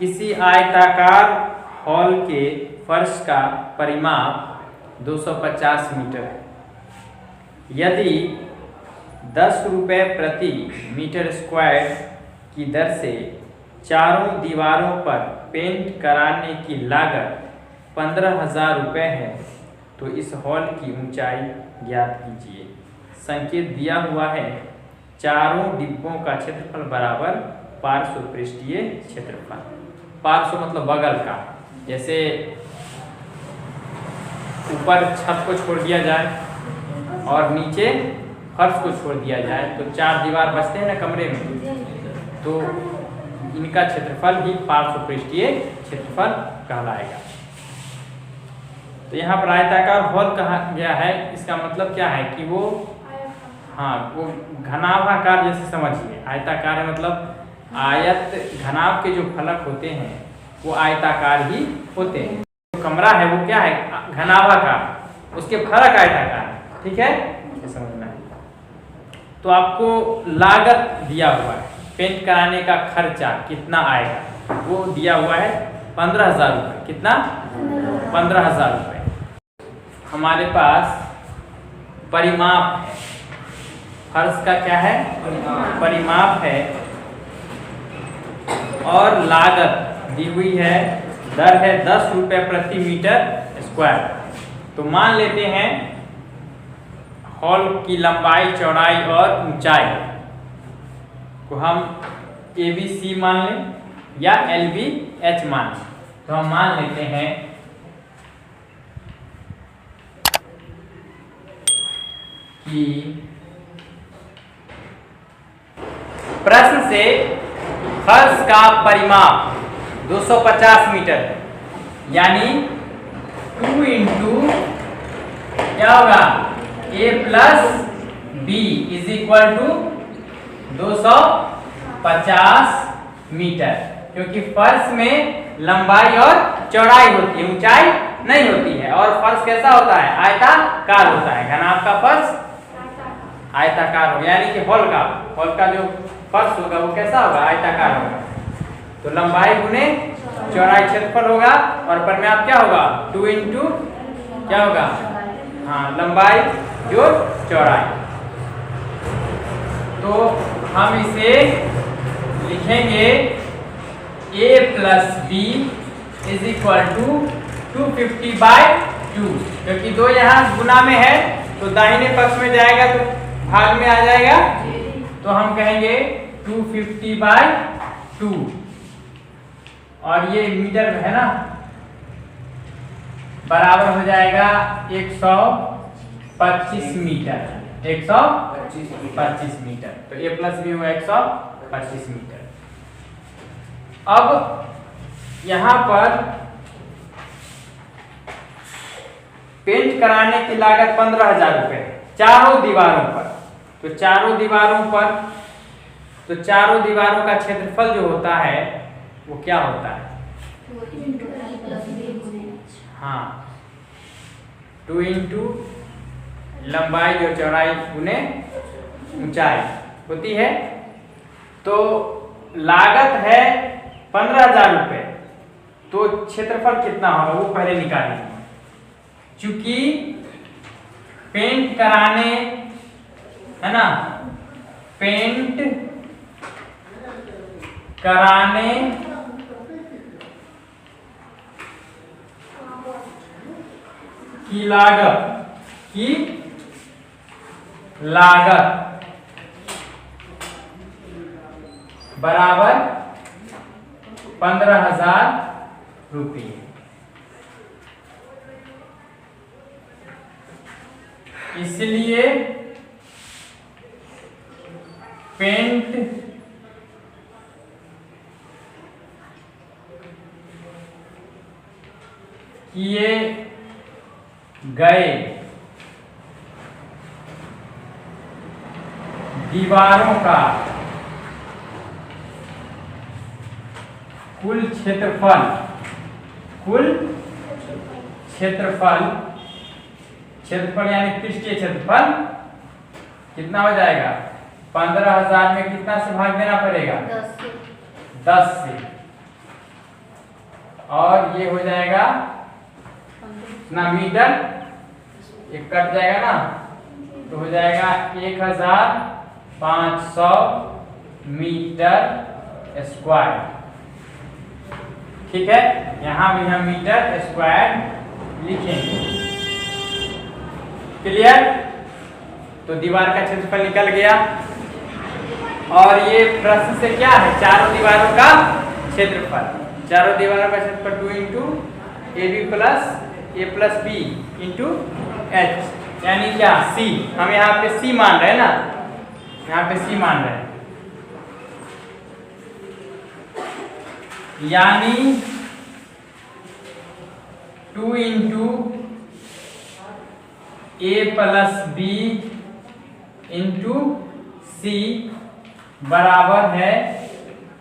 किसी आयताकार हॉल के फर्श का परिमाप 250 मीटर है। यदि 10 रुपये प्रति मीटर स्क्वायर की दर से चारों दीवारों पर पेंट कराने की लागत 15,000 रुपये है, तो इस हॉल की ऊंचाई ज्ञात कीजिए। संकेत दिया हुआ है, चारों डिब्बों का क्षेत्रफल बराबर पार्श्व पृष्ठीय क्षेत्रफल। पार्श्व मतलब बगल का, जैसे ऊपर छत को छोड़ दिया जाए और नीचे फर्श को छोड़ दिया जाए तो 4 दीवार बचते हैं ना कमरे में, तो इनका क्षेत्रफल ही पार्श्व पृष्ठीय क्षेत्रफल कहलाएगा। तो यहाँ पर आयताकार हॉल कहा गया है, इसका मतलब क्या है कि वो वो घनाभाकार जैसे समझिए। आयताकार है मतलब आयत, घनाभ के जो फलक होते हैं वो आयताकार ही होते हैं। जो कमरा है वो क्या है, घनाभाकार, उसके फलक आयताकार है। ठीक है, ये समझना है। तो आपको लागत दिया हुआ है, पेंट कराने का खर्चा कितना आएगा वो दिया हुआ है 15,000 रुपये। कितना? 15,000 रुपये। हमारे पास परिमाप है, फर्श का क्या है, परिमाप है, और लागत दी हुई है, दर है 10 रुपये प्रति मीटर स्क्वायर। तो मान लेते हैं हॉल की लंबाई, चौड़ाई और ऊंचाई को हम ABC मान लें या LBH मान लें। तो हम मान लेते हैं कि प्रश्न से फर्श का परिमाप 250 मीटर है, यानी 2 इंटू क्या होगा, A plus B is equal to 250 metre. क्योंकि फर्श में लंबाई और चौड़ाई होती है, ऊंचाई नहीं होती है। और फर्श कैसा होता है, आयताकार होता है। घनाभ का फर्श आयताकार होगा, यानी कि हॉल का जो फर्श होगा वो कैसा होगा, आयताकार होगा। तो लंबाई गुने चौड़ाई क्षेत्रफल होगा, और परिमाप क्या होगा, 2 इंटू क्या होगा, लंबाई जो चौड़ाई। तो हम इसे लिखेंगे A plus B is equal to 250/2। क्योंकि 2 यहाँ गुना में है तो दाहिने पक्ष में जाएगा तो भाग में आ जाएगा, तो हम कहेंगे 250/2। और ये मीटर है ना, बराबर हो जाएगा 125 मीटर। 125 मीटर। तो A प्लस B हुआ 125 मीटर। अब यहाँ पर पेंट कराने की लागत 15,000 रुपये चारों दीवारों पर। तो चारों दीवारों का क्षेत्रफल जो होता है वो क्या होता है, 2 इंटू लंबाई जो चौड़ाई गुने ऊंचाई होती है। तो लागत है 15,000 रुपये, तो क्षेत्रफल कितना होगा वो पहले निकालेंगे। चूंकि पेंट कराने, है ना, पेंट कराने की लागत बराबर 15,000 रुपये। इसलिए पेंट किए गए दीवारों का कुल क्षेत्रफल यानी पृष्ठीय क्षेत्रफल कितना हो जाएगा, 15,000 में कितना से भाग देना पड़ेगा, 10 से। और ये हो जाएगा ना मीटर, ये कट जाएगा ना तो हो जाएगा 1500 मीटर स्क्वायर। ठीक है, यहां भी हम मीटर स्क्वायर लिखेंगे। क्लियर? तो दीवार का क्षेत्रफल निकल गया। और ये प्रश्न से क्या है, चारों दीवारों का क्षेत्रफल। चारों दीवारों का क्षेत्रफल 2 into AB plus A plus B into H, यानी क्या C। हम यहाँ पे C मान रहे हैं ना, यहाँ पे C मान रहे हैं, यानी 2 into A plus B into C बराबर है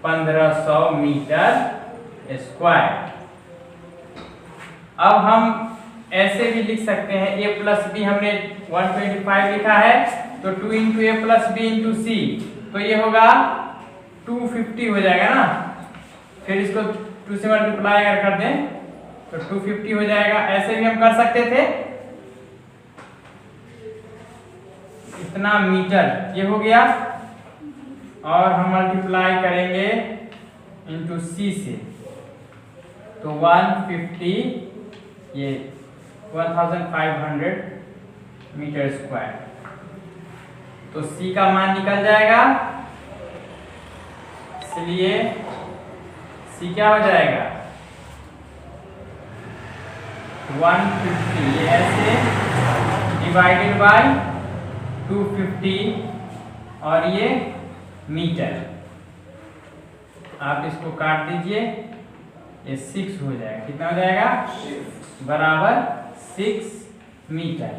1500 मीटर स्क्वायर। अब हम ऐसे भी लिख सकते हैं, A प्लस बी हमने 125 लिखा है, तो 2 into A plus B into C, तो ये होगा 250 हो जाएगा ना। फिर इसको 2 से मल्टीप्लाई अगर कर दें तो 250 हो जाएगा। ऐसे भी हम कर सकते थे, इतना मीटर ये हो गया, और हम मल्टीप्लाई करेंगे इंटू C से, तो 150 ये 1500 मीटर स्क्वायर। तो C का मान निकल जाएगा, इसलिए C क्या हो जाएगा 150, ये ऐसे डिवाइडेड बाय 250, और ये मीटर। आप इसको काट दीजिए, ये 6 हो जाएगा। कितना हो जाएगा, बराबर 6 मीटर।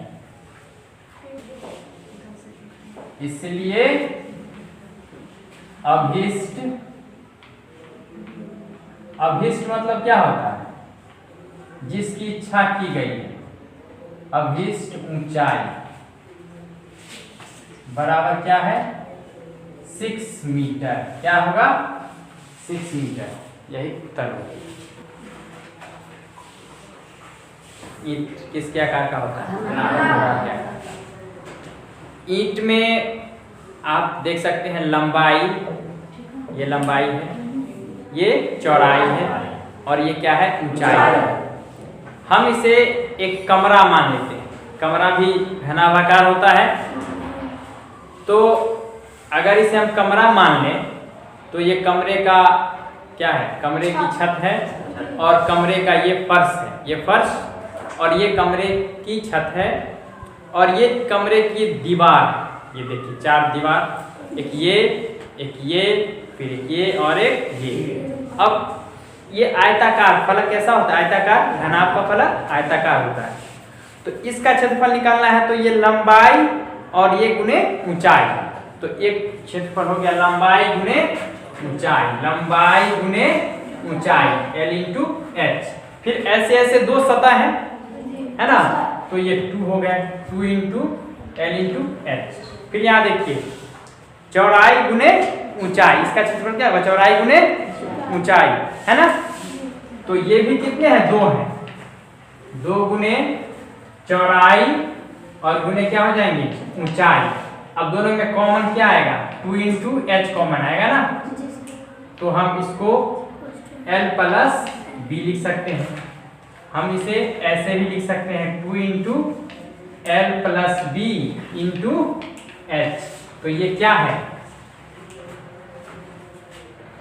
इसलिए अभिष्ट, अभिष्ट मतलब क्या होता है, जिसकी इच्छा की गई है। अभिष्ट ऊंचाई बराबर क्या है 6 मीटर। क्या होगा 6 मीटर, यही उत्तर होगा। ईंट किसके आकार का होता है, ईंट में आप देख सकते हैं लंबाई, ये लंबाई है, ये चौड़ाई है, और ये क्या है ऊंचाई है। हम इसे एक कमरा मान लेते हैं, कमरा भी घनाभाकार होता है, तो अगर इसे हम कमरा मान लें तो ये कमरे का क्या है, कमरे की छत है, और कमरे का ये फर्श है, ये फर्श, और ये कमरे की छत है, और ये कमरे की दीवार। ये देखिए 4 दीवार, एक ये, फिर एक ये और एक ये। अब ये आयताकार फलक कैसा होता है, आयताकार, घनाभ का फलक आयताकार होता है। तो इसका क्षेत्रफल निकालना है, तो ये लंबाई और ये गुने ऊंचाई, तो एक क्षेत्रफल हो गया लंबाई गुने ऊंचाई, लंबाई गुने ऊंचाई L इंटू H। फिर ऐसे ऐसे 2 सतह है ना, तो ये 2 हो गए, 2 इंटू L इंटू H। फिर यहाँ देखिए चौड़ाई गुने ऊंचाई, इसका क्षेत्रफल क्या होगा, चौड़ाई गुने ऊंचाई, है ना। तो ये भी कितने हैं, 2 हैं, 2 गुने चौड़ाई और गुने क्या हो जाएंगे ऊंचाई। अब दोनों में कॉमन क्या आएगा, 2 इंटू H कॉमन आएगा ना, तो हम इसको L प्लस B लिख सकते हैं। हम इसे ऐसे भी लिख सकते हैं 2 into L plus B into H। तो ये क्या है,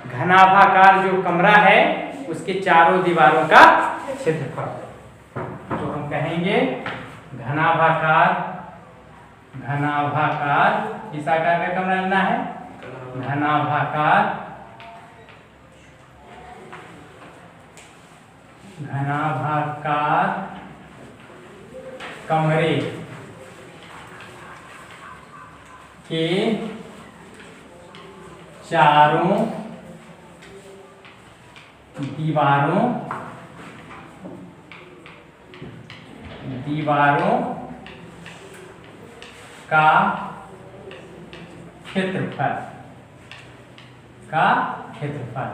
घनाभाकार जो कमरा है उसके चारों दीवारों का क्षेत्रफल। तो हम कहेंगे घनाभाकार, घनाभाकार किस आकार का कमरा लेना है, घनाभाकार, घनाभाकार कमरे के चारों दीवारों का क्षेत्रफल,